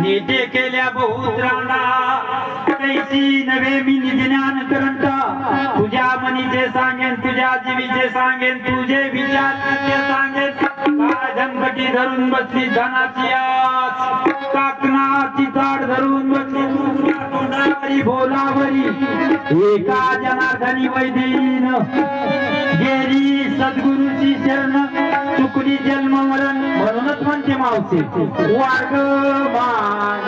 नीते केल्या बहुत रांडा कैसी नवे मी निज्ञान करंटा तुझ्या मनीचे सांगेन तुझ्या जीवीचे सांगेन तुझे विचार ते सांगेन का झंकटी धरून बसली धनाची आस काकणाची ताड धरून बसली तुझ्या तोंडावरी बोलावरी एका जनार्दनी वैदीन गेली सद्गुरूची शरण चुकली जन्म मरण म्हणूनच म्हणते मावशी वाग मान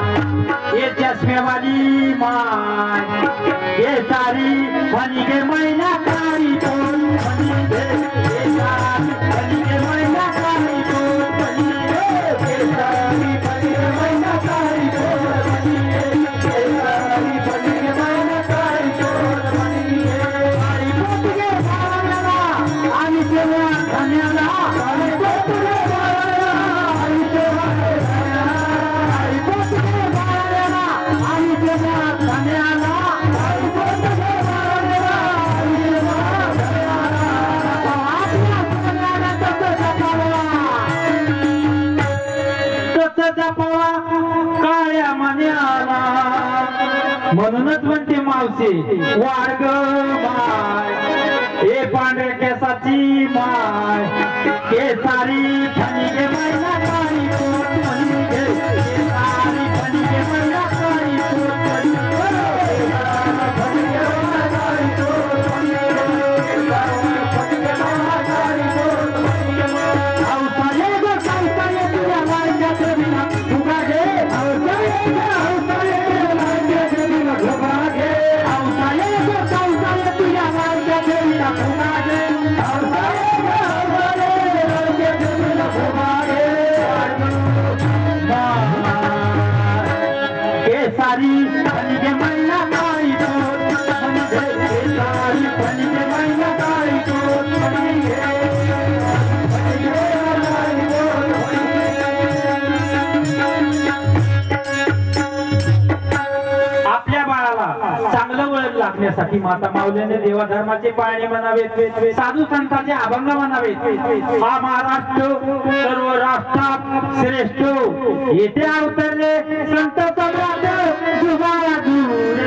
ये चष्मेवाली मान ये सारी फनी के मैना कारी तोल फनी दे ये सारी फनी के मैना कारी तोल फनी दे ये सारी फनी के मैना कारी तोल फनी दे ये सारी फनी के मैना कारी तोल फनी दे आई पोतगे बाळाला आणि तेव्हा धन्याला आई पोतगे बाळाला आणि तेव्हा आई पोतगे बाळाला आणि तेव्हा धन्याला आई पोतगे बाळाला आणि तेव्हा धन्याला आपल्या सगळ्यांना तसं जपावा काळ्या मन्याला म्हणूनच म्हणते मावशी वाढ माय हे पांढऱ्या केसाची माय केसारी फणी गे मैना काळी पोट फणी गे केसारी फणी गे मैना काळी पोट फणी फणी गे मैना काळी पोट फणी फणी गे मैना काळी पोट हौसाये गो हौसाये तुझ्या वाईच्या देवीला फुगा घे हौसाये वाईच्या देवीला फुगा घे हौसाये गो हौसाये तुझ्या वाईच्या देवीला फुगा घे हौसाये वाईच्या देवीला फुगा घे केसारी फणी गे मैना काळी पोट फणी घे केसारी फणी गे मैना काळी पोट फणी घे आपल्या बाळाला चांगलं वळण लागण्यासाठी माता माऊलीने देवाधर्माचे पाळणे म्हणावेत साधू संतांचे अभंग म्हणावेत हा महाराष्ट्र सर्व राष्ट्रात श्रेष्ठ येथे अवतरले संत सम्राट जुबाळा दूर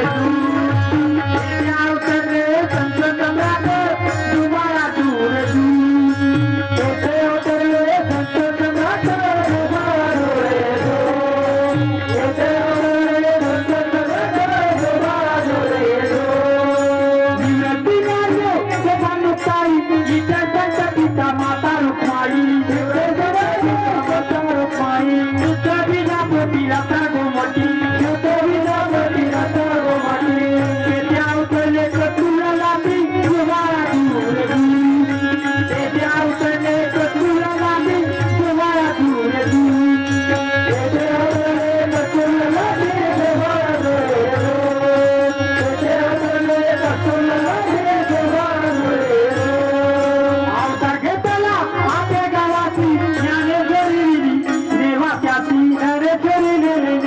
येथे अवतरले संत सम्राट जुबाळा दूर येथे अवतरले संत सम्राट जुबाळा दूर येथे अवतरले संत सम्राट जुबाळा दूर विनंती मार्ग गोपानुताई इथे संत पिता माता रुक्माई इथे संत माता रुक्माई युद्ध बिना पोटीला गोमटी युद्ध बिना पोटीला गोमटी येथे अवतरले कतुला लाभी जुबाळा दूर येथे अवतरले कतुला लाभी जुबाळा दूर येथे अवतरले कतुला लाभी जुबाळा दूर येथे अवतरले कतुला लाभी जुबाळा दूर आवता घेतला आपल्या गावाची ज्ञानेश्वरी नेवाच्याची नरेश्वरी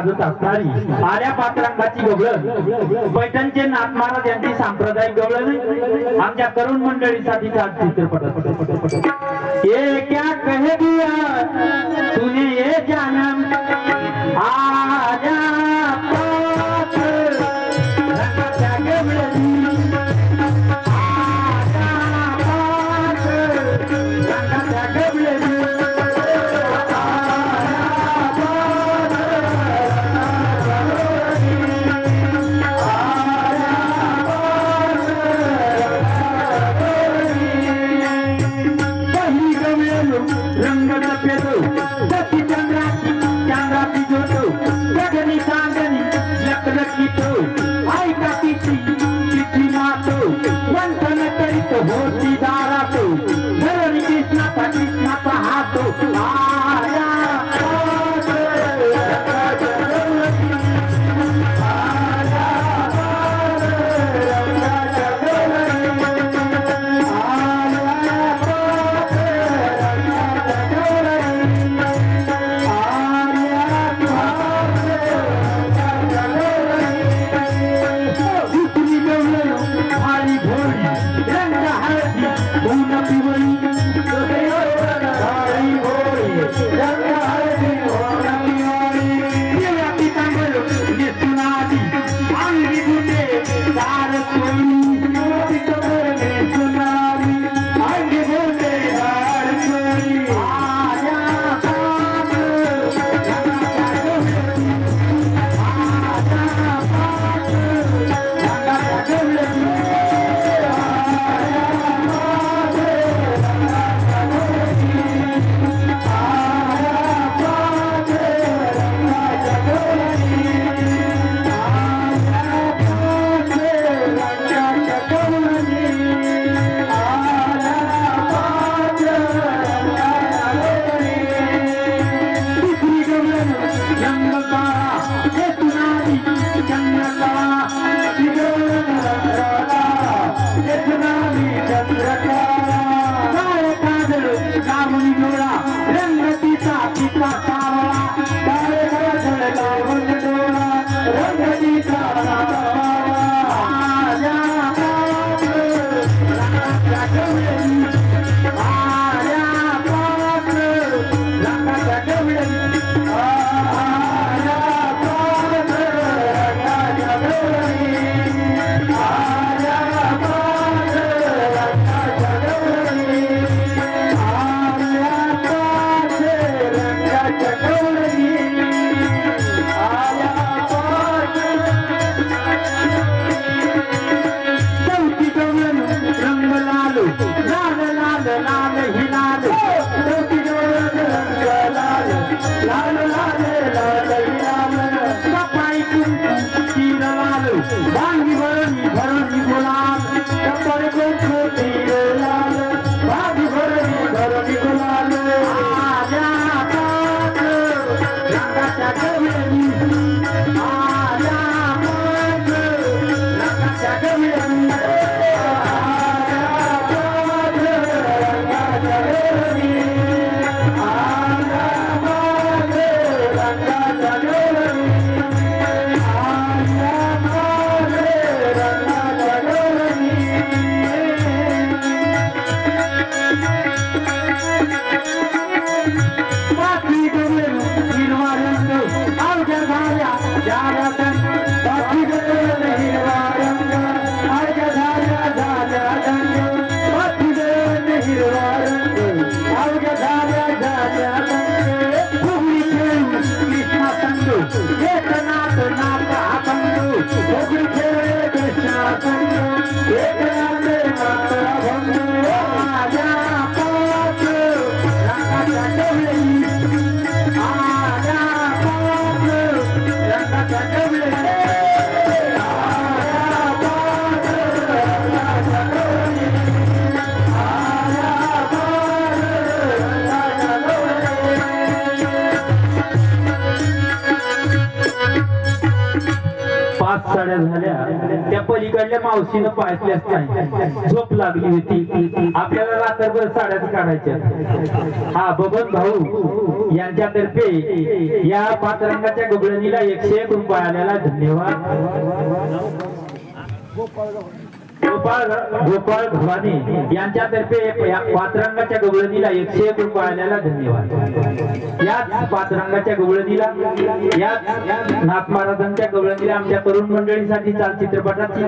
गाजत असणारी आर्या पात्रांगाची गवळण पैठणचे नाथ महाराज यांची सांप्रदायिक गवळण आमच्या तरुण मंडळीसाठीचा चित्रपट ये क्या कह दिया तूने ये जानम आजा होती दारा तो धरण कृष्णाचा हात आया 5 साड्या झाल्या त्या पलीकडल्या मावशीनं पाहिल्याच नाही झोप लागली होती आपल्याला रात्रभर साड्याच काढायच्या हा बबन भाऊ यांच्यातर्फे या 5 रंगाच्या गबळणीला 101 रुपये आलेला धन्यवाद गोपाळ भवानी यांच्यातर्फे 5 रंगाच्या गवळणीला 101 रुपये आलेला धन्यवाद याच 5 रंगाच्या गवळणीला याच नाथ महाराजांच्या गवळणीला आमच्या तरुण मंडळीसाठी चालचित्रपटाची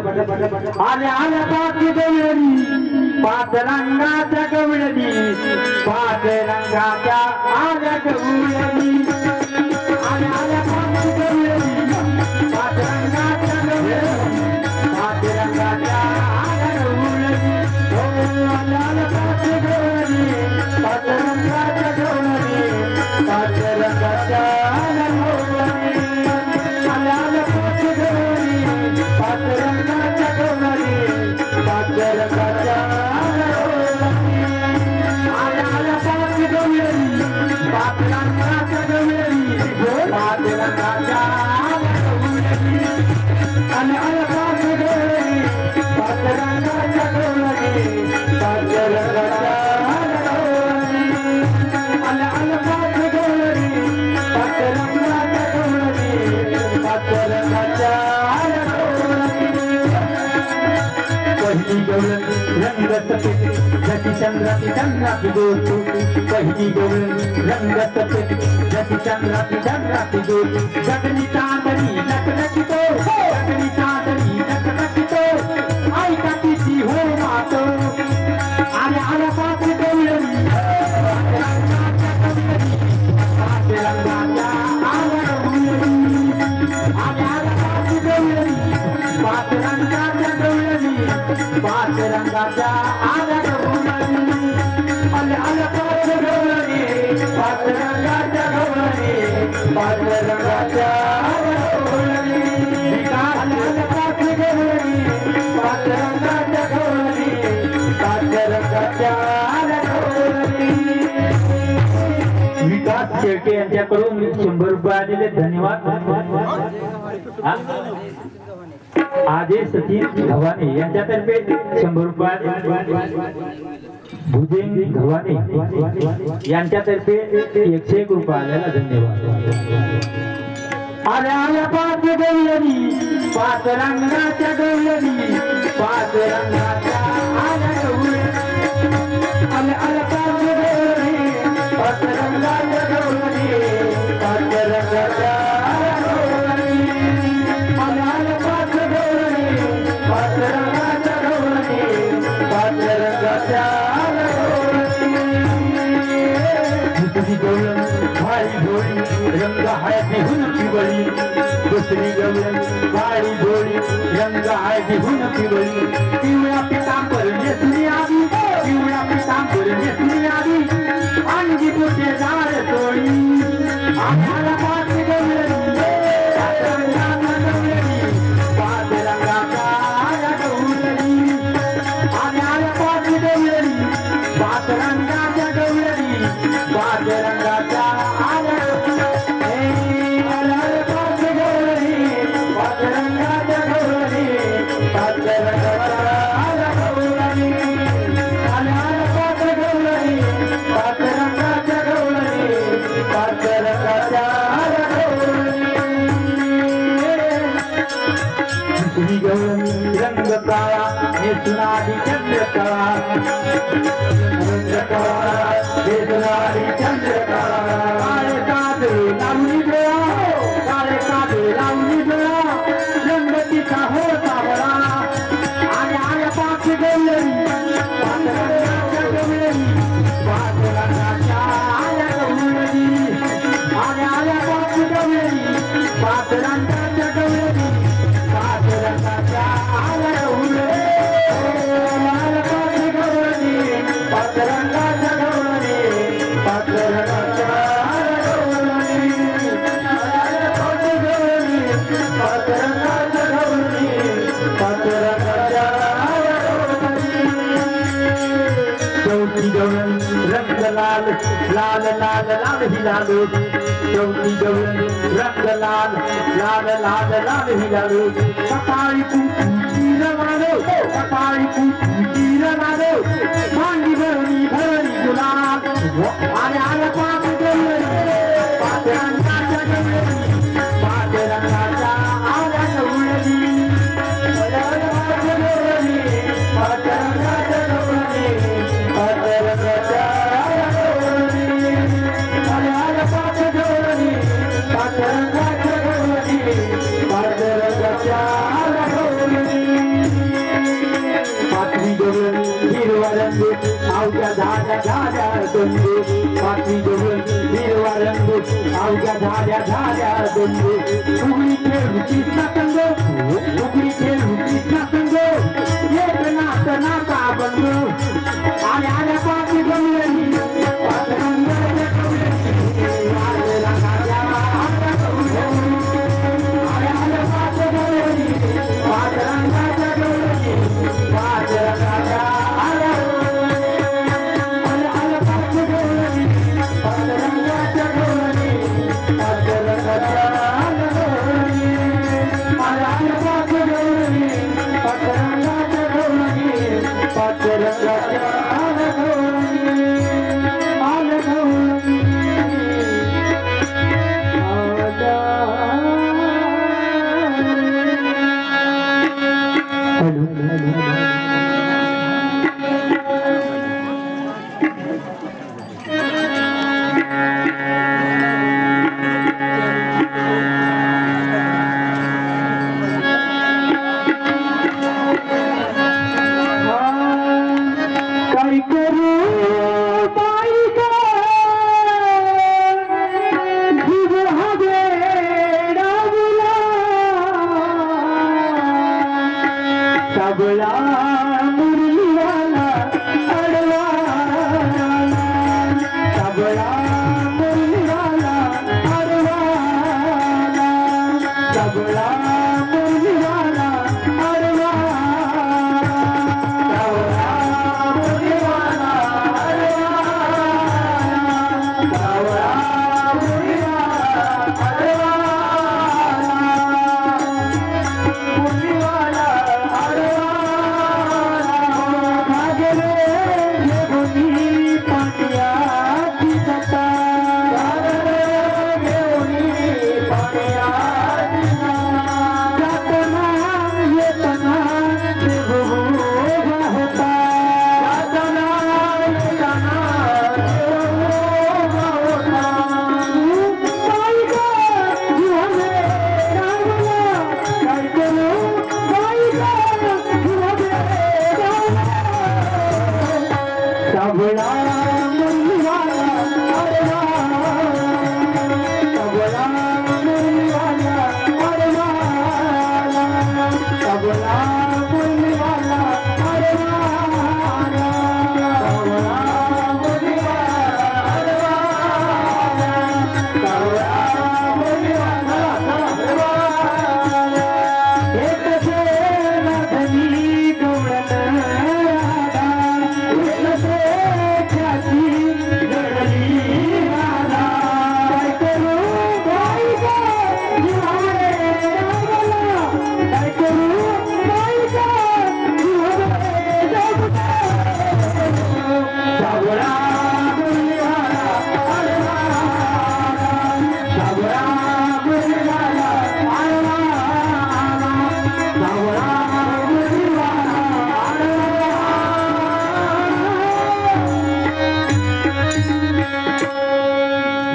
आल्या आल्या 5 गवळणी 5 रंगाच्या गवळणी 5 रंगाच्या आल्या गवळणी आल्या आल्या 5 गवळणी 5 रंगाच्या गवळणी 5 रंगाच्या चंद्राती चंद्राती दोस्त पहिली गवळण रंग सफेद जशी चंद्राती चंद्राती दोस्त जगनी चांदणी नकनकी तो जगनी चांदणी नकनकी तो ऐका तिची हो मातो आल्या आल्या 5 गवळणी 5 रंगाच्या आल्या गवळणी आल्या आल्या 5 गवळणी 5 रंगाच्या गवळणी 5 रंगाच्या आल्या विकास शेळके यांच्याकडून 100 रुपये आलेले धन्यवाद आदेश सतीश धवाने यांच्यातर्फे 100 रुपये भुजेंद्र धवाने यांच्यातर्फे 101 रुपये आलेला धन्यवाद आल्या आल्या 5 गवळणी 5 रंगाच्या गवळणी 5 रंगाच्या आल्या गवळणी आल्या आल्या 5 गवळणी 5 रंगाच्या गवळणी 5 रंगाच्या रंग है बिहुन पिवळी दुसरी गवळण काळी भोळी रंग है बिहुन पिवळी पिवळ्या पितांबर नेसली आली पिवळ्या पितांबर नेसली आली अंगी तुझे झाड तोळी आम्हाला 5 गवळणी 5 रंगाच्या गवळणी 5 रंगाच्या आल्या गवळणी आम्हाला 5 गवळणी 5 रंगाच्या गवळणी 5 रंगाच्या आल्या रंग काळा नेसणारी चंद्रकळा रंग काळा नेसणारी चंद्रकळा काळे कादे लावणी डोळा काळे कादे लावणी डोळा रंग तिचा होता बळा आणि आल्या 5 गवळणी 5 रंगाच्या गवळणी 5 रंगाच्या आल्या गवळणी आल्या आल्या 5 गवळणी 5 रंगाच्या गवळणी 5 रंगाच्या आल्या गवळणी आल्या 5 गवळणी 5 रंगाच्या गवळणी 5 रंगाच्या आल्या गवळणी आल्या 5 गवळणी 5 रंगाच्या गवळणी 5 रंगाच्या आल्या गवळणी चौथी गवळण रंग लाल लाल लाल लाल ही लाल शेवटी गवळण रंग लाल लाल लाल लाल हिलालो सकाळी कुंची रवालो सकाळी कुंची रवालो मांडी भरणी भरणी गुलाल आणि आल्या पाच गवळणी पाच रंगाच्या गवळणी पाच रंगाच्या आल्या गवळणी पाच रंगाच्या गवळणी पाच रंगाच्या हिरवा रंग आवच्या झाड्या झाड्या दोंडे पाचवी गवळण हिरवा रंग आवच्या झाड्या झाड्या दोंडे उघडी खेळू कृष्णा संग उघडी खेळू कृष्णा संग एक नाच नाचा बंग आणि आल्या पाच गवळणी पाच रंगाच्या गवळणी आल्या पाच गवळणी पाच रंगाच्या गवळणी पाच रंगाच्या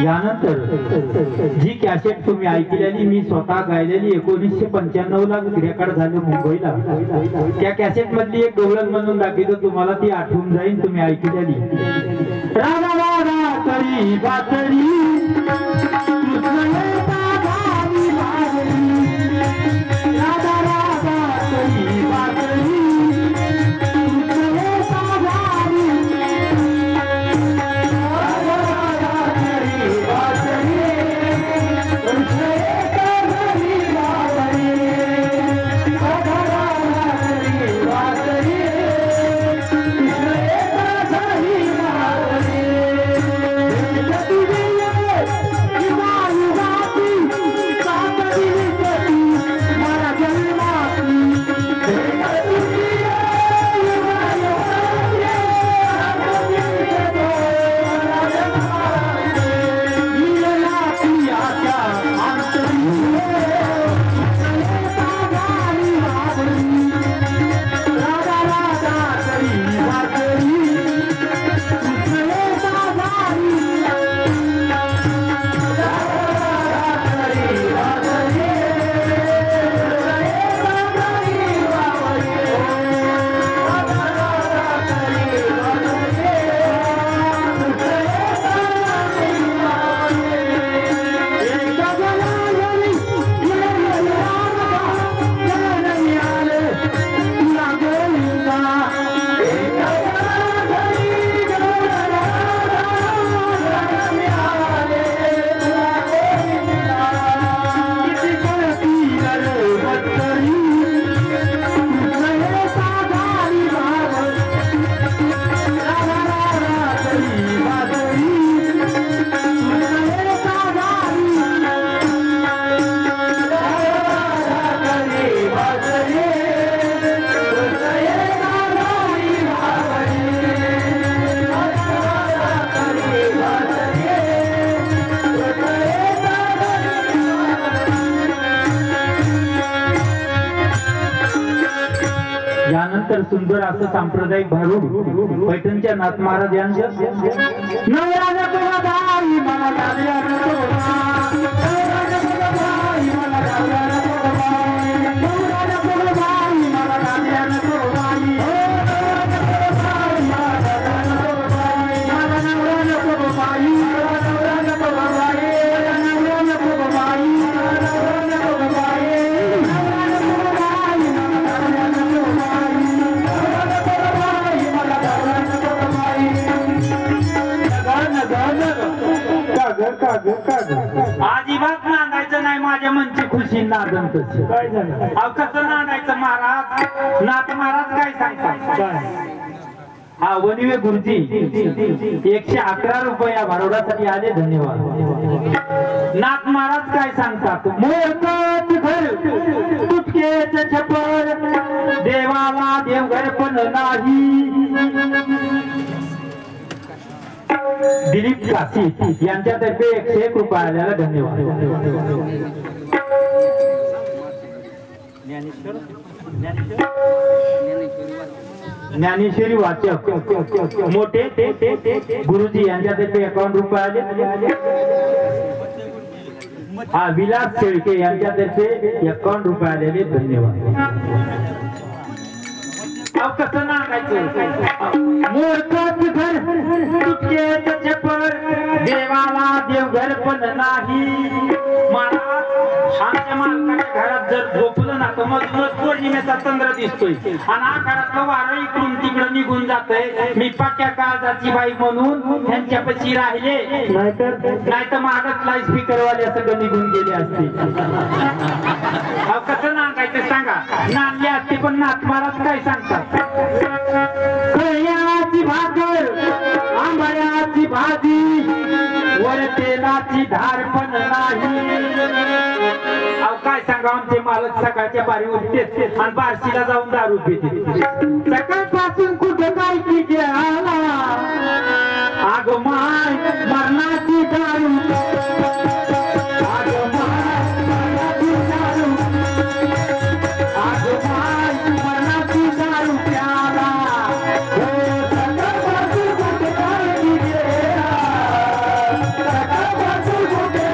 यानंतर जी कॅसेट तुम्ही ऐकलेली मी स्वतः गायलेली 1995 ला रेकॉर्ड झाली मुंबईला त्या कॅसेट मधली एक गवळण म्हणून दाखवतो तुम्हाला ती आठवून जाईल तुम्ही ऐकलेली राधा राधा तरी बातरी राधा राधा तरी बातरी Bye. त्यानंतर सुंदर असं सांप्रदायिक भारूड पैठणच्या नाथ महाराज यांचं नवरा नको बाई मला गाल्या नको बाई, नवरा नको बाई मला गाल्या नको बाई, नवरा नको बाई मला गाल्या नको बाई, मला नवरा नको बाई, नवरा नको बाई, नवरा नको बाई, नवरा नको बाई, नवरा नको बाई मला गाल्या नको बाई, नवरा नको बाई मला गाल्या नको बाई. अजिबात नांदायचं नाही माझ्या मनची खुशी नादन तशी काय झालं अहो कसं नांदायचं महाराज नाथ महाराज काय सांगतात हा वनिवे गुरुजी 111 रुपये या भारुडासाठी आले धन्यवाद. नाथ महाराज काय सांगतात मोरकात घर तुटकेच छपर देवाला देवघर पण नाही. दिलीप काशी यांच्यातर्फे 101 रुपये आल्याला धन्यवाद. ज्ञानेश्वरी वाचक मोठे गुरुजी यांच्यातर्फे 51 रुपये आले. हा विलास शेळके यांच्यातर्फे 51 रुपये आलेले धन्यवाद. कसं नागायचं मोरकाच घर तुटकेच छपर देवाला देवघर पण नाही. महाराज आमच्या मालकाच्या घरात जर झोपलं ना तर मधूनच पौर्णिमेचा चंद्र दिसतोय आणि आकारातलं वारं इकडून तिकडं निघून जातंय. मी पक्या काळजाची बाई म्हणून त्यांच्यापाशी राहिले नाहीतर माझाच लाईट स्पीकरवाले सगळं निघून गेले असते. कसं नागायचं सांगा नांदले असते पण नाथ महाराज काय सांगतात कळ्याची भाकर आंबळ्याची भाजी वर तेलाची धार पण नाही. अहो काय सांगा आमचे मालक सकाळच्या बारी उठते आणि बारशीला जाऊन दारू पिते. सकाळपासून कुठं काय की आला आग माय मरणाची दारू आग माय मरणाची दारू आग माय मरणाची दारू प्याला. सकाळपासून कुठं काय की सकाळपासून कुठे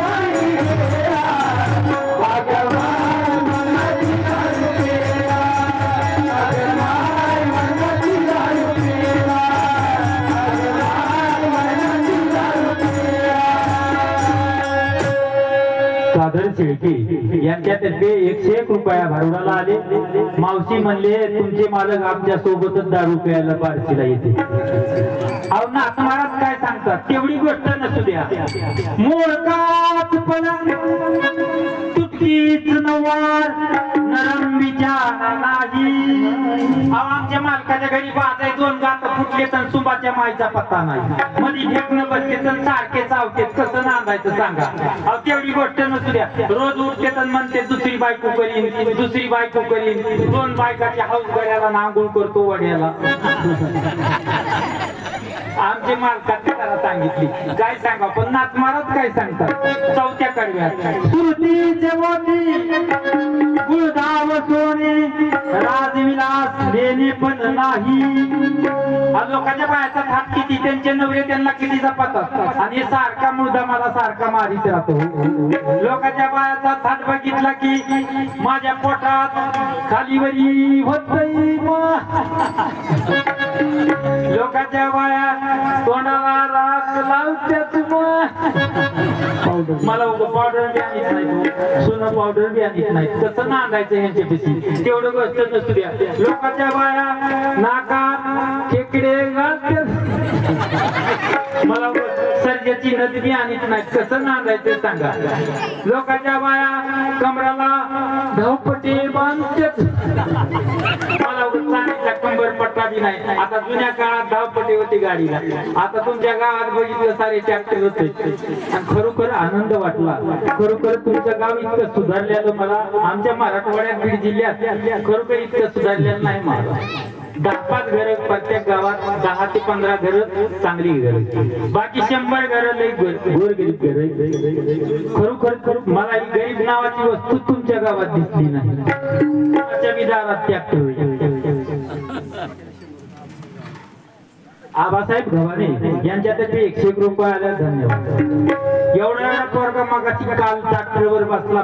सादर शेळके यांच्यातर्फे 101 रुपया भारुडाला आले. मावशी म्हणले तुमचे मालक आमच्या सोबतच दारू प्यायला बारशीला येते. अहो नाथ महाराज काय सांगतात तेवढी गोष्ट नसू द्या मोरकाच पलंग तुटकीच नवार नरम विचार नाही. अहो आमच्या मालकाच्या घरी बाजाय 2 गात फुटले तर सुबाच्या माईचा पत्ता नाही. मध्ये फेकणं बसते तर सारखे चावतेत कसं नांदायचं सांगा. अहो तेवढी गोष्ट नसू द्या रोज उठते तर म्हणते दुसरी बायको करीन दुसरी बायको करीन 2 बायकाच्या हाऊस गड्याला नांगुळ करतो वड्याला. आमचे मालकाची जरा सांगितली काय सांगा पण नाथ महाराज काय सांगतात 4थ्या कडव्यात सुरतीचे मोती गुळधाव सोने राजविलास देणे पण नाही. लोकांच्या बायाचा थाट किती त्यांचे नवरे त्यांना किती जपतात आणि सारखा मुर्दा मला सारखा मारीत राहतो. लोकांच्या बायाचा थाट बघितला की माझ्या पोटात खालीवरी होतय. लोकांच्या बाया तोंडाला राख लावत्यात मला पावडर बी आणत नाही सोनं पावडर बी आणत नाही. कसं नांदायचं यांच्यापाशी तेवढं गोष्ट नसू द्या. लोकांच्या बाया नाकात खेकडे घालतात मला सर्जाची नदी बी आणत नाही. कसं नांदायचं सांगा. लोकांच्या बाया कमराला धावपटे बांधतात मला चांगला कंबर पट्टा बी नाही. आता जुन्या काळात धावपटे होती गाडीला आता तुमच्या गावात बघितलं सारे ट्रॅक्टर होते आणि खरोखर आनंद वाटला. खरोखर तुमचं गाव इतकं सुधारलेलं मला आमच्या मराठवाड्यात बीड जिल्ह्यात खरोखर इतकं सुधारलेलं नाही. मला 10-5 घर प्रत्येक गावात 10 ते 15 घर चांगली घर बाकी 100 घर लई गोरगरीब घर. खरोखर मला ही गरीब नावाची वस्तू तुमच्या गावात दिसली नाही. तुमच्या विधानात ट्रॅक्टर आबासाहेब गव्हाणे यांच्यातर्फे 101 रुपये आले, धन्यवाद। एवढा पोरगा मगाची काल ट्रॅक्टरवर बसला,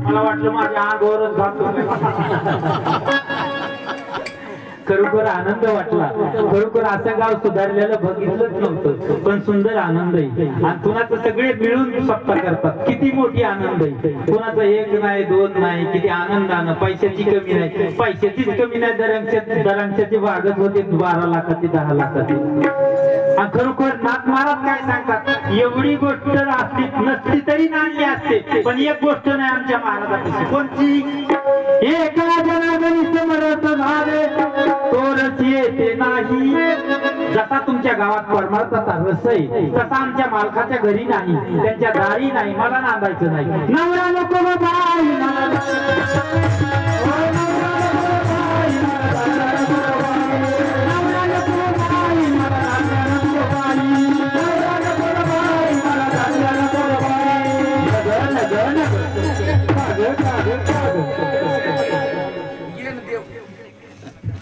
मला वाटलं माझ्या अंगावरच जातो। खरोखर आनंद वाटला, खरोखर असं गाव सुधारलेलं बघितलंच नव्हतं, पण सुंदर आनंद आहे। आणि कुणाचं सगळे मिळून सप्ताह करतात, किती मोठी आनंद आहे। कुणाचं 1 नाही 2 नाही, किती आनंदानं, पैशाची कमी नाही, पैशाचीच कमी नाही, दरांच्याची वागत होते 12 लाखाची 10 लाखाची। आणि खरोखर नाथ महाराज काय सांगतात, एवढी गोष्ट असती नसती तरी नाणली असते, पण एक गोष्ट नाही आमच्या महाराजापाशी, कोणती? एका जनार्दनी समर्थ झाले तोरच येते नाही। जसा तुमच्या गावात परमार्थाचा रस आहे तसा आमच्या मालकाच्या घरी नाही, त्यांच्या दारी नाही, मला नांदायचं नाही। नवरा नको बाई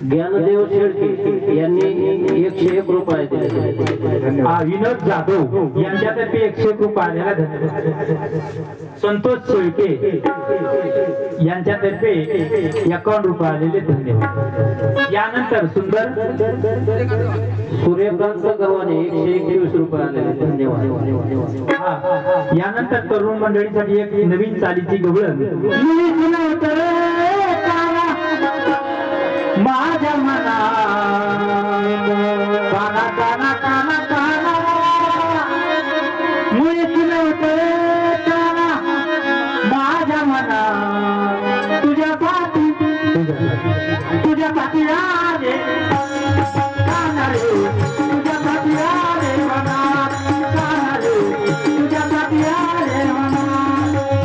ज्ञानदेव शेळके यांनी 101 रुपये दिले। विनोद जाधव यांच्यातर्फे 101 रुपये आलेला, धन्यवाद। संतोष शेळके यांच्यातर्फे 51 रुपये आलेले, धन्यवाद। यानंतर सुंदर सूर्यकांत गव्हाणे 121 रुपये आलेले, धन्यवाद। यानंतर तरुण मंडळीसाठी एक नवीन चालीची गवळण, माझ्या मना काना काना काना काना मुळीच नव्हतं काना, माझ्या मना तुझ्यासाठी आले काना रे, तुझ्यासाठी आले मना काना रे, तुझ्यासाठी आले मना,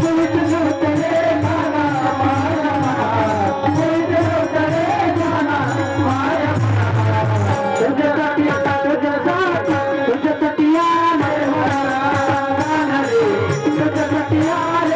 मुळीच नव्हतं रे काना, माझ्या मना मुळीच नव्हतं रे काना, माझ्या मना तुझ्यासाठी आले मना काना रे, तुझ्यासाठी आले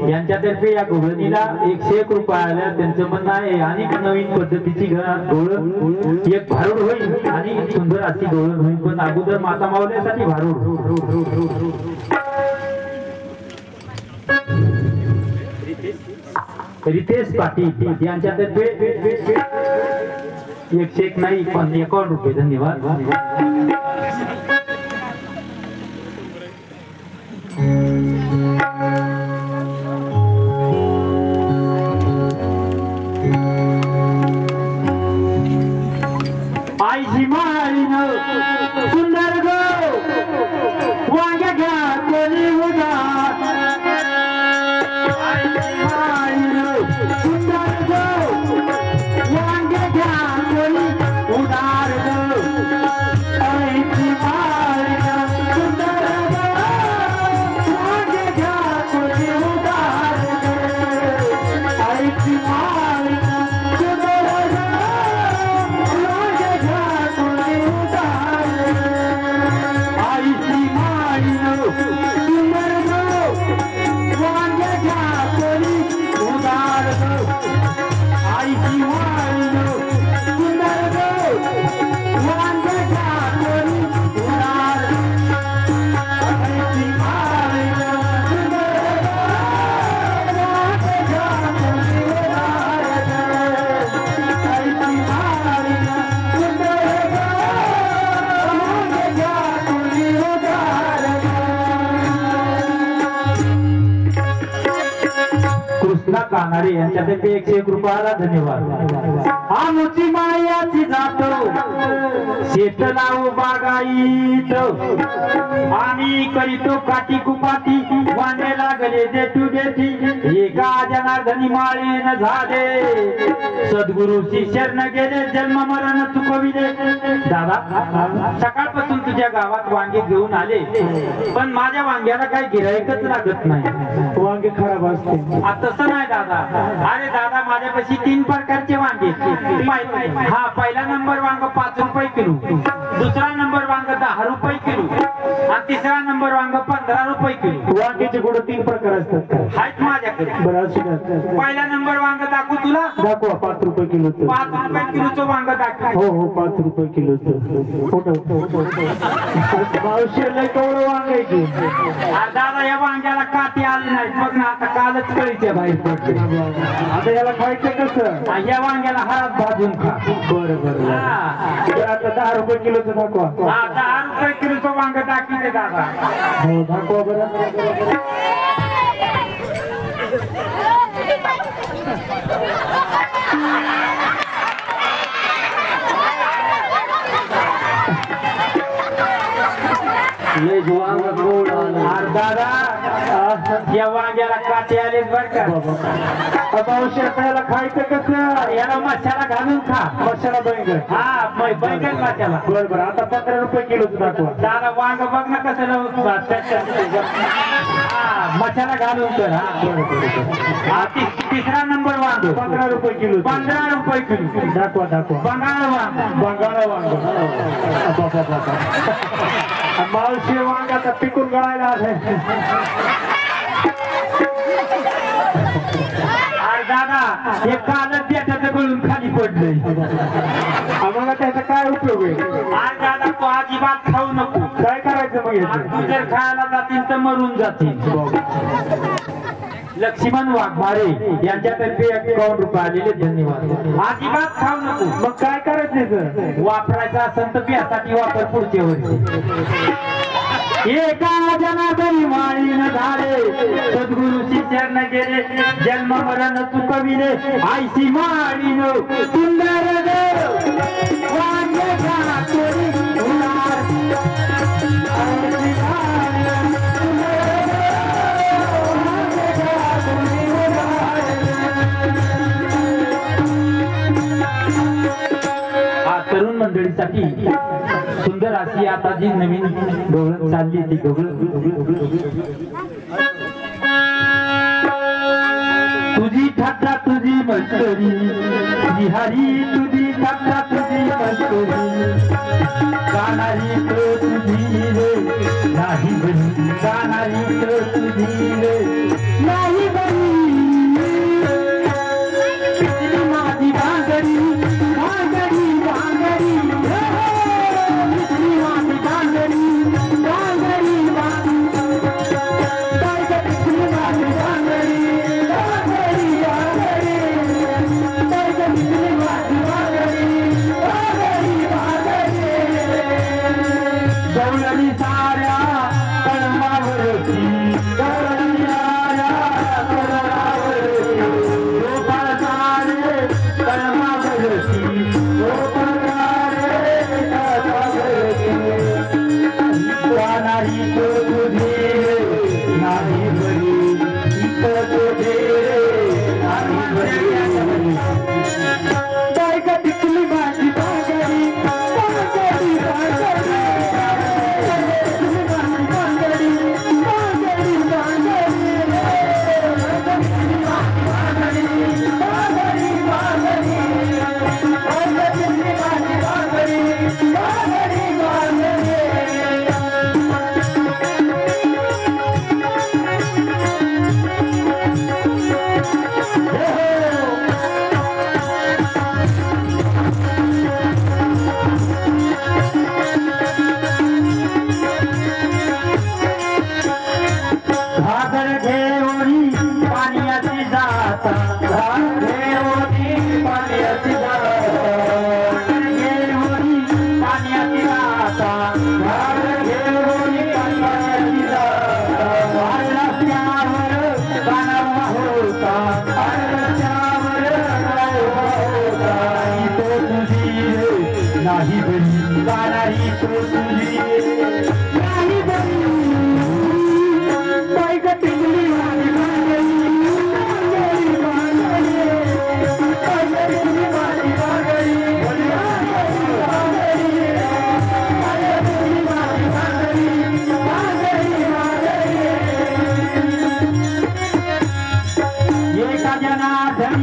यांच्यातर्फे या गवळणीला 101 रुपये आल्या। त्यांचं म्हणणं आहे अनेक नवीन पद्धतीची गवळण, एक भारूड होईल आणि सुंदर अशी गवळण होईल, पण अगोदर माता मावल्यासाठी भारूड। रितेश पाटील यांच्यातर्फे 101 नाही पण 51 रुपये. धन्यवाद. आईची माळीनं सुंदर गो वांग्या घ्या कोणी उदार. आईची माळीनं सुंदर गो वांग्या घ्या कोणी उदार गो. आईची माळीनं सुंदर गो वांग्या घ्या कोणी उदार गो. आईची माळीनं सुंदर गो वांग्या घ्या कोणी उदार गो. आईची माळीनं सुंदर गो वांग्या घ्या कोणी उदार गो. आईची माळीनं सुंदर गो वांग्या घ्या कोणी उदार गो. आईची माळीनं सुंदर गो वांग्या घ्या कोणी उदार गो. आईची माळीनं सुंदर गो वांग्या घ्या कोणी उदार गो. कृष्णा कानाडे यांच्यातर्फे 101 रुपयाला धन्यवाद. आमुची मायाची जातो शेत लावू बागाईत आणि करीतो काठी कुपाटी वांडे लागले देठू देठी. एका जनार्दनी माळेन झाले सद्गुरूची शरण गेले जन्म मरण चुकविले. दादा सकाळपासून तुझ्या गावात वांगे घेऊन आले पण माझ्या वांग्याला काही गिराईकच लागत नाही. वांगे खराब असते. तसं नाही दादा. अरे दादा माझ्यापाशी 3 प्रकारचे वांगे. हा पहिला नंबर वांग 5 रुपये किलो, दुसरा नंबर वांग 10 रुपये किलो आणि तिसरा नंबर वांग 15 रुपये किलो. वांग्याचे कुठे 3 प्रकार असतात आहेत माझ्याकडे. पहिला नंबर वांग दाखवू तुला? दाखवा. 5 रुपये किलो. 5 रुपये किलोचं वांग दाखव. हो हो 5 रुपये किलोचं. केवढं वांग आहे की दादा या वांग्याला काठी आली नाही बघ ना. आता कालच कळीच्या बाहेर पडते. आता याला खायचं कसं? या वांग्याला हात भाजून खा. बरं बरं. आता 10 रुपये किलोचं दाखवा. 10 रुपये किलोचं वांग दाखवते दादा. हो दाखवा बरं. दादा या वांग्याला काटे आले बर का. याला खायचं कसं? याला मसाला घालून खा. मसाला बैंगन. हा बैंगन मसाला. बरं बरं. आता 15 रुपये किलोचं दाखवा. दादा वांग बघ ना कसं मसाला घालून कर. हा तिसरा नंबर वांग 15 रुपये किलो. 15 रुपये किलो. दाखवा दाखवा. बंगाळ वांग. बंगाळ वांग. मावशी वांगाचा पिकून गळायला आहे. दादा हे कालच त्याच्याचं गळून खाली पडलंय. आम्हाला त्याचा काय उपयोग आहे? आज दादा तू अजिबात खाऊ नको. काय करायचं मग? तू जर खायला जातील तर मरून जातील. लक्ष्मण वाघमारे यांच्यातर्फे 51 रुपये आलेले. धन्यवाद. अजिबात खाऊ नको. मग काय करायचं? वापरायचं असेल तर त्यासाठी वापर पुढच्या वर्षी. एका जनार्दनी माळीन झाले सद्गुरूची चरण गेले जन्म मरण चुकविले. आईची माळीन सुंदर वांग्या घ्या कोणी उदार. आईची माळीन तरुण मंडळीसाठी सुंदर अशी आता जी नवीन गवळण चालली ती तुझी ठाटा तुझी मस्करी बिहारी तुझी ठाटा तुझी मस्करी गाणारी तो तुझी रे नाही बनी. गाणारी तो तुझी रे नाही बनी. माझी भांगडी भांगडी भांगडी माझी भांगडी भांगडी भांगडी.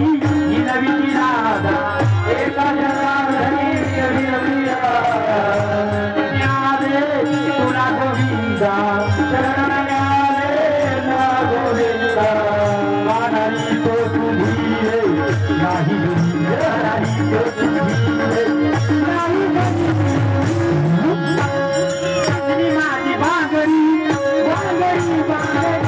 होती ही नवी राधा एका जनार्दनी न्यारे तुला गोविंदा शरण न्यारे ना गोविंदा मानारी तो तुझी रे नाही नाही तो तुझी रे नाही माझी बांगडी बांगडी बांगडी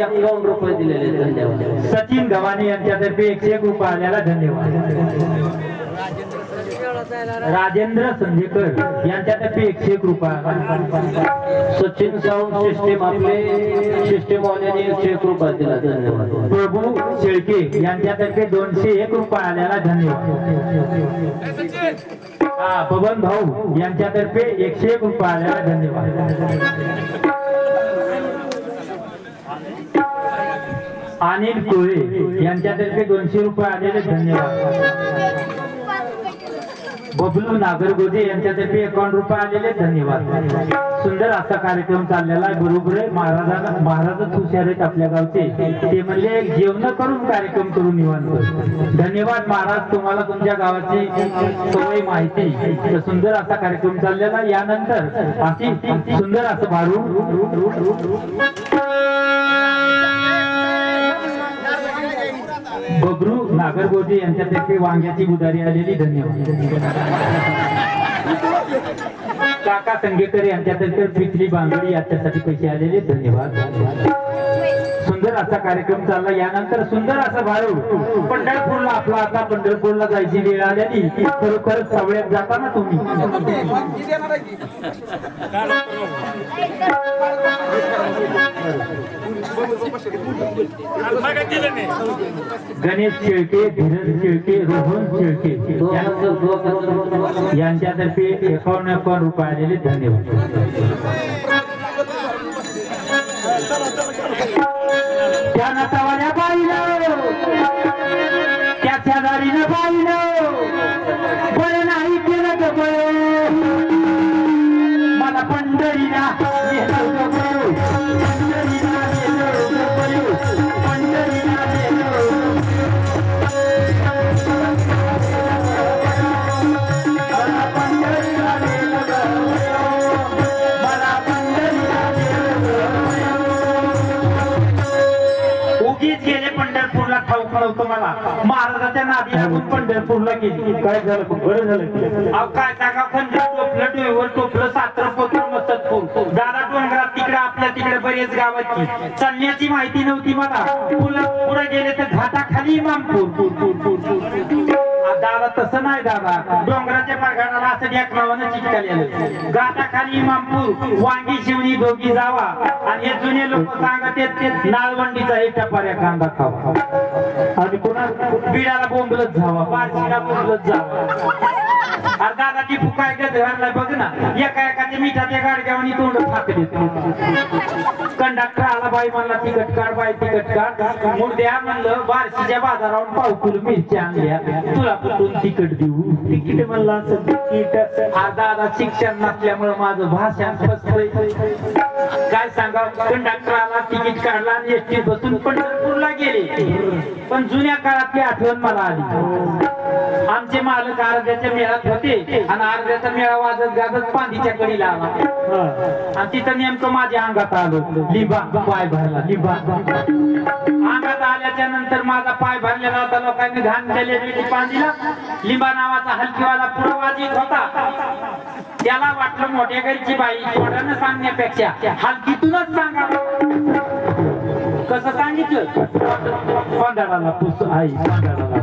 ₹51 दिलेले. धन्यवाद. सचिन गव्हाणे यांच्यातर्फे 101 रुपये आल्याला धन्यवाद. राजेंद्र संधेकर यांच्यातर्फे 101 रुपये. सचिन साऊंड सिस्टीम आपले सिस्टीम वाल्याने 101 रुपये दिला. धन्यवाद. प्रभू शेळके यांच्यातर्फे 201 रुपये आल्याला धन्यवाद. बबन भाऊ यांच्यातर्फे 101 रुपये आल्याला धन्यवाद. अनिल कोळे यांच्यातर्फे 200 रुपये आलेले धन्यवाद. बबलू नागरगोजे यांच्यातर्फे 51 रुपये आलेले धन्यवाद. सुंदर असा कार्यक्रम चाललेला आहे. बरोबर आहे. महाराजच हुशार आहेत आपल्या गावचे. ते म्हणले जेवण करून कार्यक्रम करून निवांत. धन्यवाद महाराज, तुम्हाला तुमच्या गावाची सवय माहिती. सुंदर असा कार्यक्रम चाललेला. यानंतर अशी सुंदर असं भारू बबरू नागरगोजे यांच्यातर्फे वांग्याची उधारी आलेली धन्यवाद. काका संगेकर यांच्यातर्फे पिकली बांगडी याच्यासाठी पैसे आलेले धन्यवाद. सुंदर असा कार्यक्रम चालला. यानंतर सुंदर असा भारू पंढरपूरला आपला आता पंढरपूरला जायची वेळ आलेली. खरोखरच सावळ्यात जाताना तुम्ही गणेश शेळके, धीरज शेळके, रोहन शेळके यांच्यातर्फे 51 रुपये आलेले धन्यवाद. त्या नटावाल्या बाईनं त्या शेजारीनं बाईनं बळ नाही केलं ग बळ मला पंढरीला नेलं ग बळ पंढरीला नेलं ग बळ पंढरीला नेलं मला पंढरीला नेलं ग मला पंढरीला उगीच गेले पंढरपूरला. ठाऊक नव्हतं मला. महाराजाच्या नादी लागून पंढरपूरला गेली. काय झालं? बरं झालं. अहो काय सांगा, खंड टोपलं डोईवर टोपलं सात्र पोत्र मस्तपूर दादा डोंगरात तिकडे आपल्या तिकडे बरेच गावाची चालण्याची माहिती नव्हती मला. पुढे गेले तर घाटाखाली इमामपूर. दादा तसं नाही. दादा डोंगराच्या पगाराला असं ढेकणावानं चिटकलेलं. घाटाखाली इमामपूर वांगी शिवणी दोघी जावा. आणि हे जुने लोक सांगत आहेत नाळवंडीचा एक टपाऱ्या कांदा खावा आणि पुन्हा बिडाला बोंबलत जावा बारशीला बोंबलत जावा. अरे दादा ती फुकाय घरला बघ ना. एका एकाच्या मिठाच्या गाडग्यावानी तोंड फाकले. कंडक्टर आला. बाई म्हणला तिकट काढ बाई तिकट काढ. मुर्द्या म्हणलं बारशीच्या बाजारावरून पावकुल मिरच्या आणल्या तुला कुठून तिकट देऊ. तिकीट म्हणलं असं तिकीट. दादा शिक्षण नसल्यामुळे माझं भाषण फसलंय. काय सांगा. कंडक्टर आला तिकीट काढला आणि एसटी बसून पंढरपूरला गेले. पण जुन्या काळातली आठवण मला आली. आमचे मालक अर्ध्याच्या मेळात होते आणि अर्ध्याचा मेळा वाजत गाजत पांदीच्या कडीला आला. आणि तिथं नेमकं माझ्या अंगात आलो. लिंबा पाय भरला. लिंबा अंगात आल्याच्या नंतर माझा पाय भरलेला होता. लोकांनी घाण केलेली पांदीला. लिंबा नावाचा हलकीवाला पुढं वाजित होता. त्याला वाटलं मोठ्या घरची बाई मोठ्यानं सांगण्यापेक्षा हलकीतूनच सांगा. कसं सांगितलं? पांढराला पुस आई पांढराला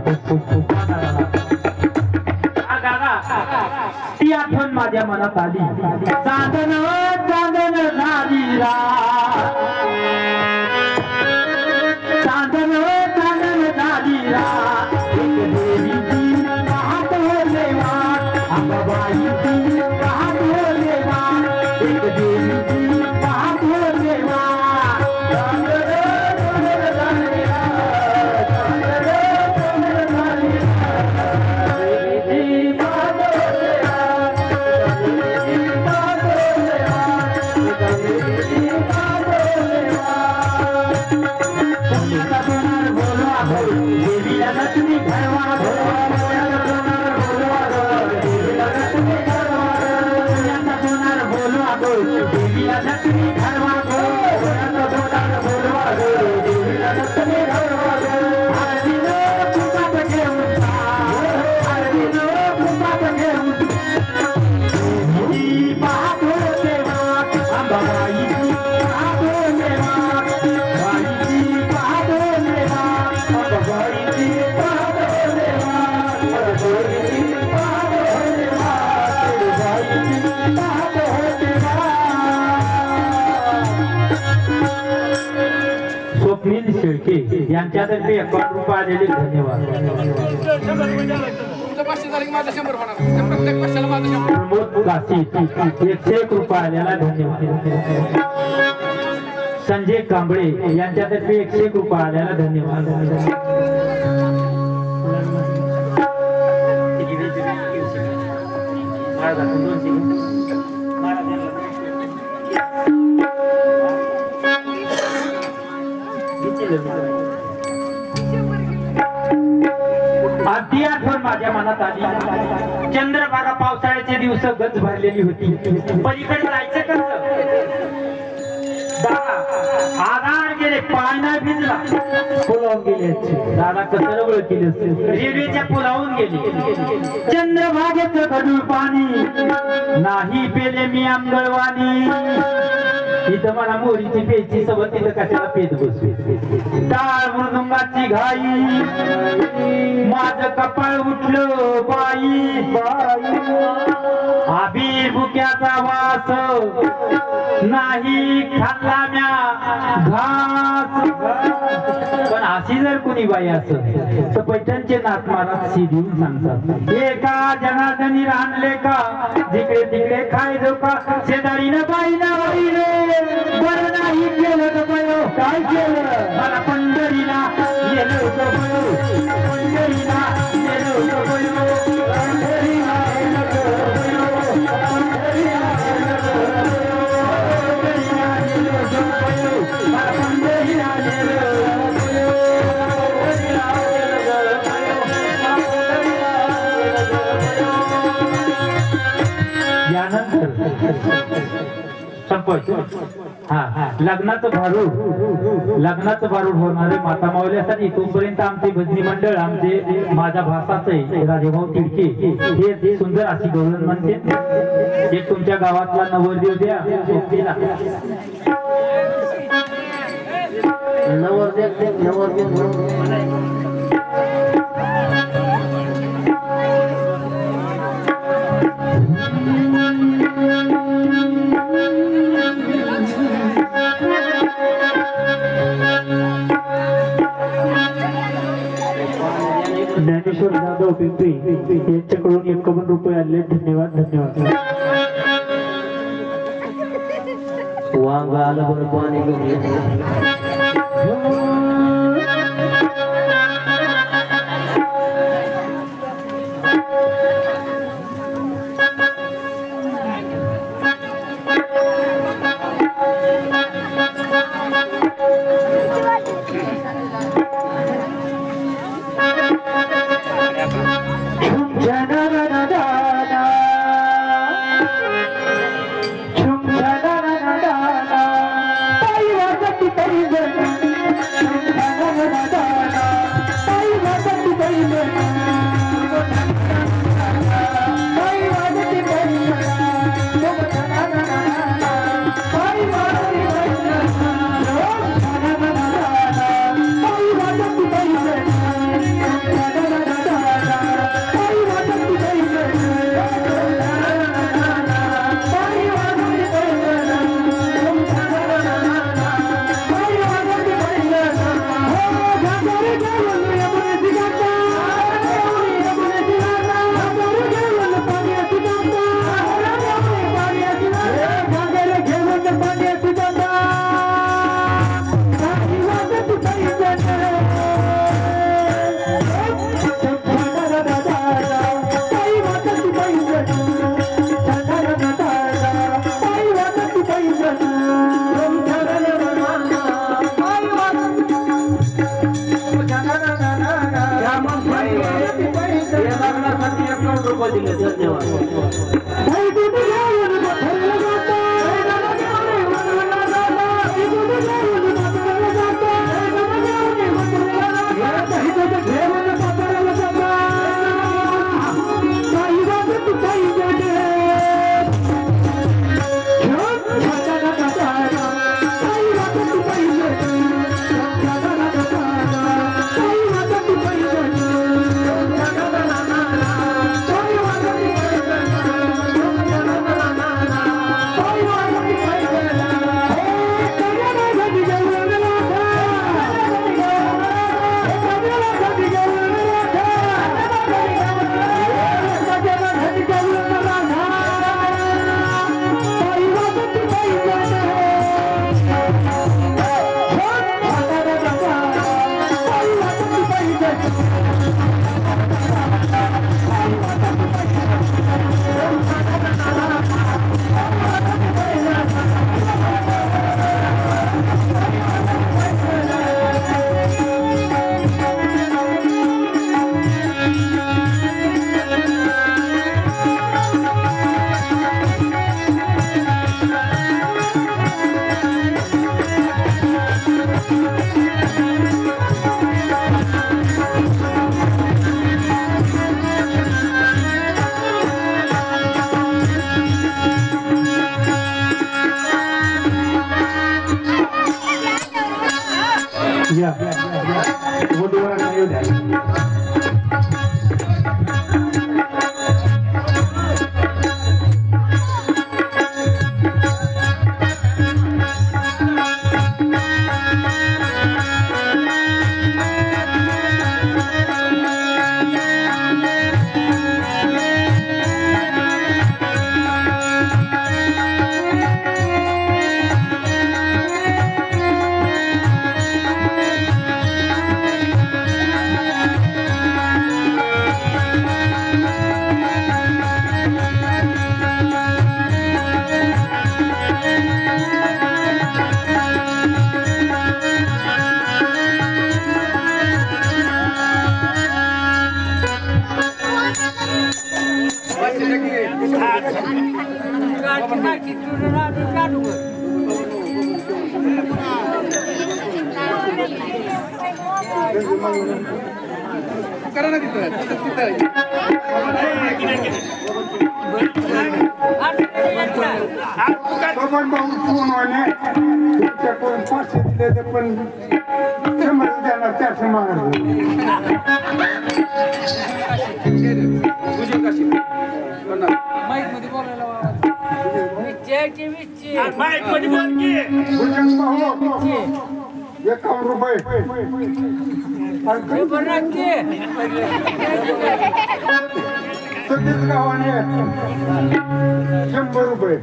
दादा ती आठवण माझ्या मनात आली. चांदन चांदन झाली रा चांदन चांदन झाली रा एक देवीची पाहत लेवा अंबाबाईची पाहत लेवा एक देवीची पाहत लेवा देवीला नटली घरवा गो बोलवा गो देवीला नटली घरवा गो हळदीनो कुंकात घेऊन हळदीनो कुंकात घेऊन देवी पाहतो देवा अंबाबाई पाहतो देवा बाईची पाहतो देवा अंबाबाईची पाहतो देवा बाईची पाहतो देवा बाईची पाहतो देवा स्वप्नील शेळके यांच्यातर्फे 51 रुपये आलेले धन्यवाद प्रमोद काशी 101 रुपये आलेला धन्यवाद संजय कांबळे यांच्यातर्फे 101 रुपये आलेला धन्यवाद आधी आठवण माझ्या मनात आली चंद्रभागा पावसाळ्याचे दिवस गज भरलेली होती पलीकडे जायचं कसं दादा आधार गेले पाय नाही भिजला पुलावून गेले दादा कसं बळ केले रेल्वेच्या पुलावून गेले चंद्रभागेचं गडूळ पाणी नाही पेले मी आंबळवाणी इथं मला मोरीची पेची सोबत तिथं कशाला पेत बसवे टाळ मृदुंगाची घाई माझं कपाळ उठलं बाई आबीर बुक्याचा वास नाही खाल्ला म्या घास पण अशी जर कुणी बाई असत तर पैठणचे नाथ महाराज शिदून सांगतात एका जनार्दनी राहणले का जिकडे तिकडे खायचो का शेजारीनं बाईना बाईने बरं नाही केलं तर बयो काय केलं मला पंढरीला गेलो होतं बयो पंढरीला गेलो होतं बयो पंढरीला गेलो होतं बयो पंढरीला गेलो होतं बयो मला पंढरीला गेलो होतं बयो पंढरीला गेलो बयो यानंतर संपत लग्नाचं भारूड होणारे माता माऊलीसाठी तोपर्यंत आमचे भजनी मंडळ आमचे माझ्या भासाचे राजेभाऊ तिडके हे सुंदर अशी गौरव म्हणते एक तुमच्या गावातला नवरदेव द्या सोबतीला ज्ञानेश्वर जाधव पिंपरी यांच्याकडून 51 रुपये आले धन्यवाद धन्यवाद वांग आलं बरं पाणी Thank you. सगळीच गावाने 100 रुपये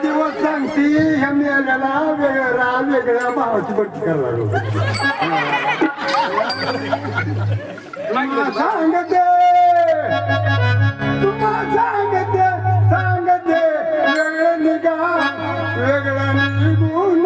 दिवस सांगती ह्या मेल्याला वेगळ्या भावाची बट्टी करायला सांगते सांगते वेगळं निघा वेगळं निघून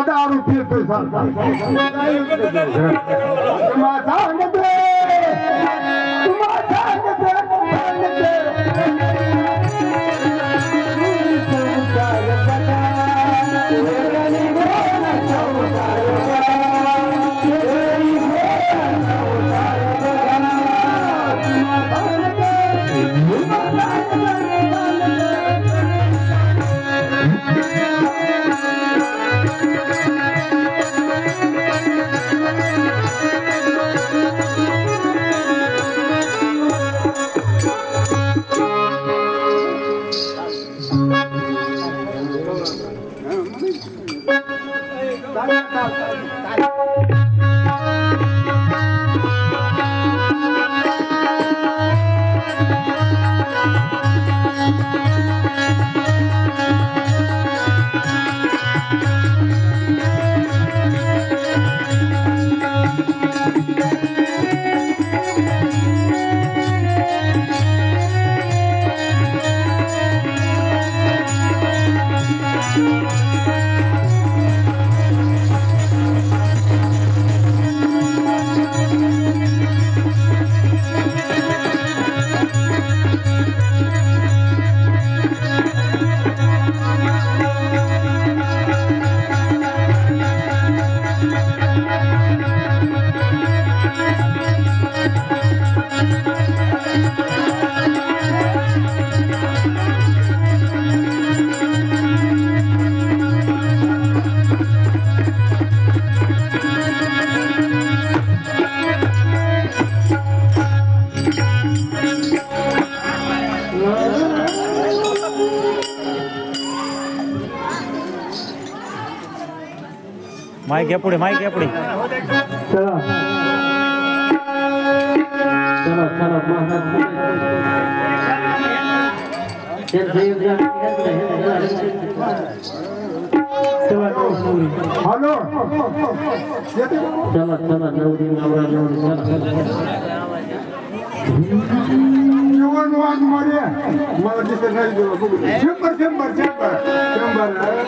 दारू पितो माईक घ्या पुढे चला हॅलो चला चला नवरी नवरा नवरी वाट मध्ये मला दिसत नाही शंभर शंभर शंभर शंभर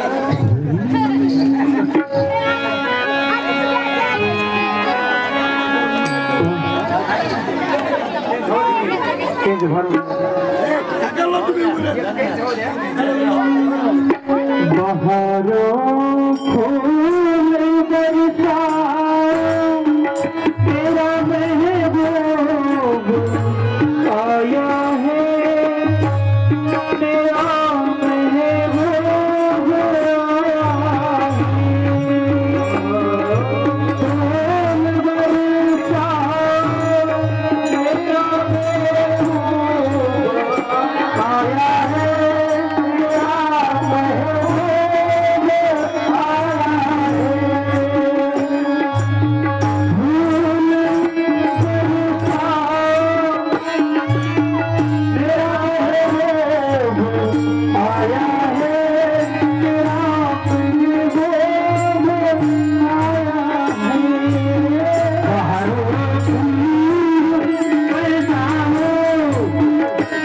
बहारों फूल बरसा तेरा महबूब आया है तेरा महबूब आया फूल बरसा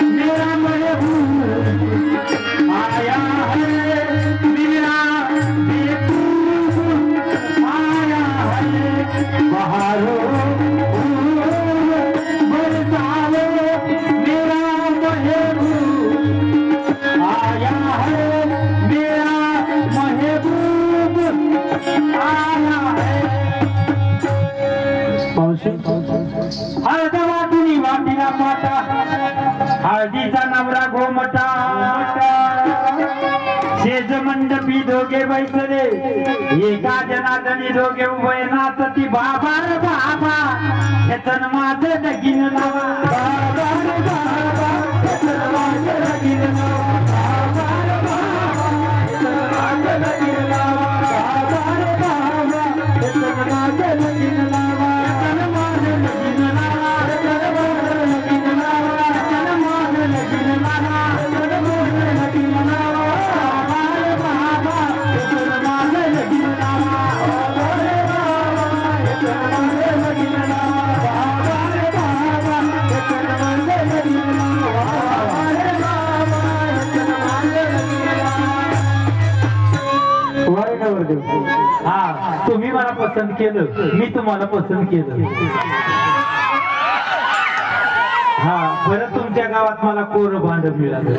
तेरा महबूब आया है हळदवातुनी वाटीला पाटा हळदीचा नवरा गोमटा शेज मंडपी दोघे बैसले एका जनादनी दोघे उभे नाचती बाबा रे बाबा हेतन माझं लगीन लावा बाबा रे बाबा हेतन माझं लगीन लावा बाबा रे बाबा हेतन माझं लगीन लावा बाबा रे बाबा हेतन माझं लगीन लावा हेतन माझं लगीन लावा हेतन माझं लगीन लावा हेतन माझं लगीन लावा हेतन माझं लगीन लावा बाबा रे बाबा हेतन माझं लगीन लावा बाबा रे बाबा हेतन माझं लगीन लावा बाबा रे बाबा हेतन माझं लगीन लावा बाबा रे बाबा नवरदेव. हा तुम्ही मला पसंत केलं, मी तुम्हाला पसंत केलं. हा बरं तुमच्या गावात मला कोर भांड मिळालं.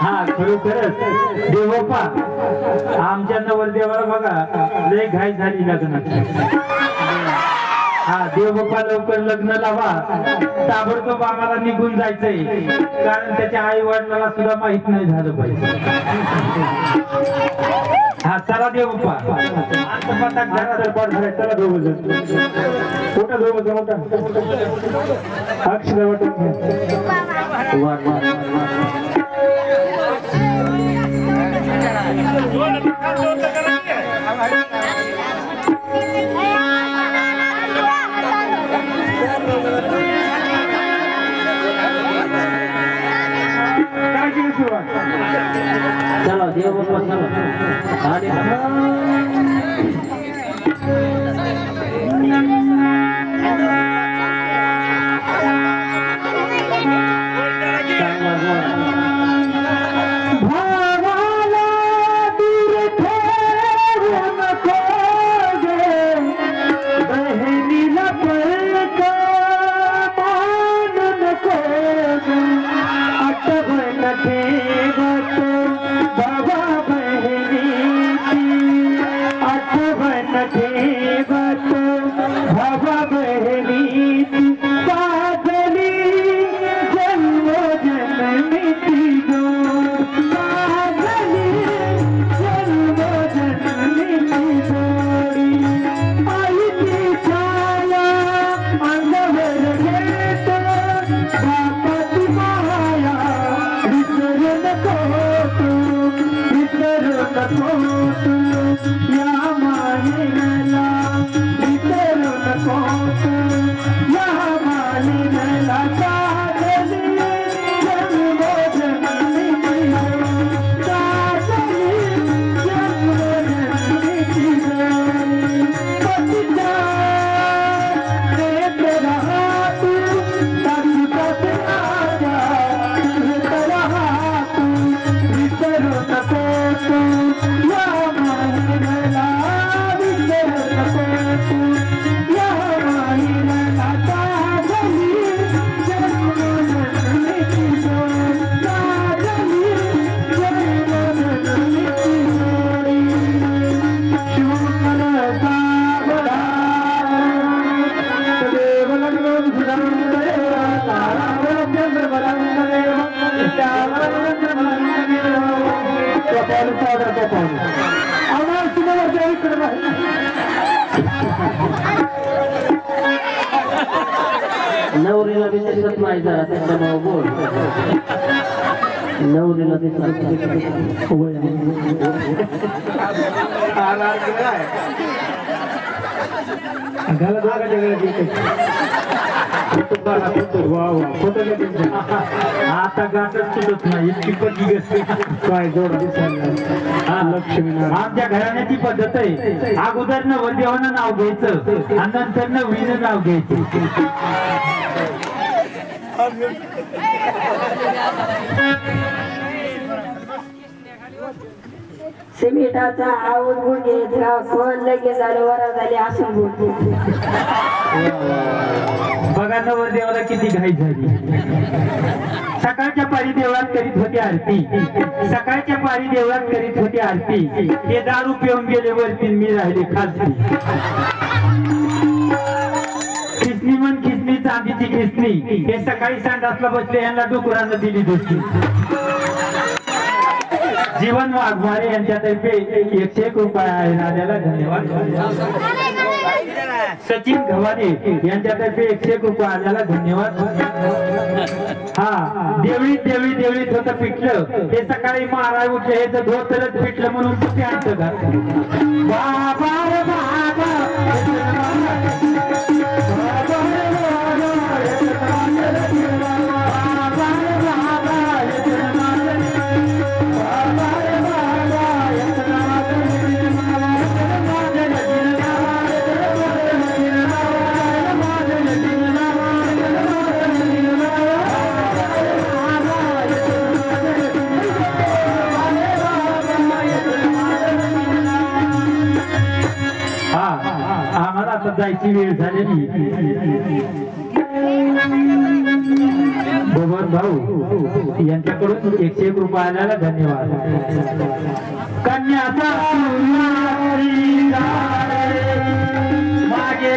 हा खरोखरच देवप्पा आमच्या नवरदेवाला बघा लय घाई झाली लग्नाची. हा देवबाप्पा लवकर लग्न लावा, ताबडतोब आम्हाला निघून जायचंय, कारण त्याच्या आई वडिलांना सुद्धा माहित नाही झालं पाहिजे. हा चला देवबाप्पा चला दोघं जण मोठा दोघं मोठा अक्षर वाटत चला देवबाप्पा चला. नवरीला दिसत नाही जरा त्याच्यामुळे बोल. नवरीला दिसत आता गाठच सुटत नाही इतकी पट्टी घेतली काय जोडा दिसायला लक्ष्मी. आमच्या घराण्याची पद्धत आहे, अगोदर नवरदेवानं नाव घ्यायचं आणि नंतर नवरीनं नाव घ्यायचं. सिमेंटाचा आऊत गुडघे कोण लगेच आले वरा झाले असून बोलतो. बघा नवरदेवाला किती घाई झाली. सकाळच्या पारी देवळात करीत होती आरती, सकाळच्या पारी देवळात करीत होती आरती. ते दारू पिऊन गेले वरती, मी राहिले खालती. खिसणी म्हण खिसणी चांदीची खिसणी, हे सकाळी संडासला बसले यांना डुकरांना दिली दुसरी. जीवन वाघमारे यांच्यातर्फे 101 रुपये आहे, राजाला धन्यवाद. सचिन घवाने यांच्यातर्फे 101 रुपये आल्याला धन्यवाद. हा देवळीत देवळी देवळीत होतं पिटलं, हे सकाळी महाराज उठले हे तर धोतरच पिटलं म्हणून कुठे आणतं का बाबा बाबा. जायची वेळ झालेली. बबन भाऊ यांच्याकडून 101 रुपयाला धन्यवाद. कन्याचा मागे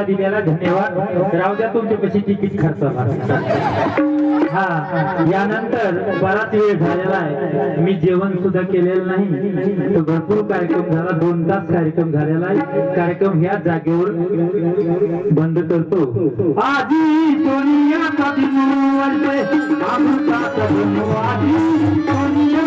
दिलेला धन्यवाद. राहू द्या तुमच्या कशी तिकीट खर्च. हा यानंतर बराच वेळ झालेला आहे. मी जेवण सुद्धा केलेलं नाही. तो भरपूर कार्यक्रम झाला. 2 तास कार्यक्रम झालेला आहे. कार्यक्रम ह्या जागेवर बंद करतो. आजी दुनिया कधी मोडते अमृतात आजी दुनिया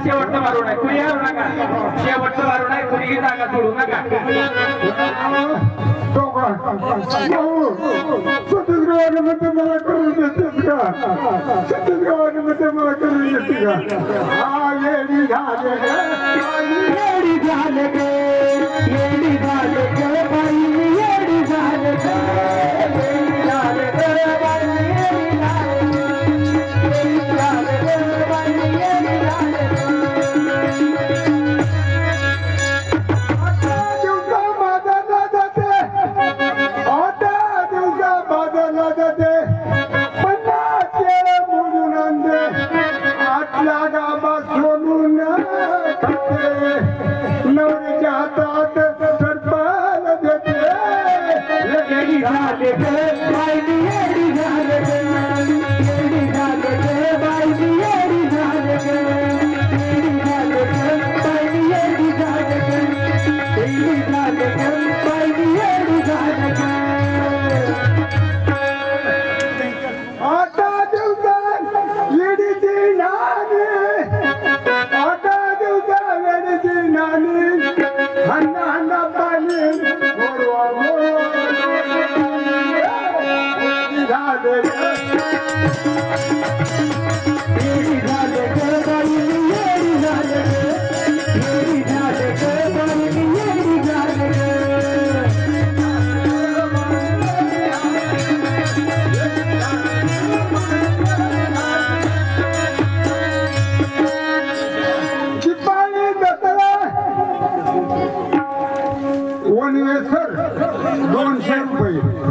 शेवटचं मारून आहे. कुणी हारू नका. शेवटचं मारून आहे. कुणी जागा सोडू नका. छत्तीसगड मध्ये मला करून देतेस का? छत्तीसगड मध्ये मला करून देते का? हा येडी झाले येडी झाले गे येडी झाले गे बाई येडी झाले गे येडी झाले गे बाई येडी झाले गे बाई येडी झाले गे 50 केळं मोजून आणले आतला गाबा सोडून खाते नवरीच्या हातात सरपाल देते येडी झाले गे बाई येडी झाले गे येडी झाले गे बाई येडी झाले गे येडी झाले गे बाई येडी झाले गे येडी झाले गे बाई येडी झाले गे आता दिवसात येडीची नाणी आता दिवसात येडीची नाणी हन्ना हन्ना पाणी मोरवा झाले येडी झाले गे बाई येडी झाले गे येडी झाले गे बाई येडी झाले गे चिपाणी दसरा वनवेसर 200 रुपये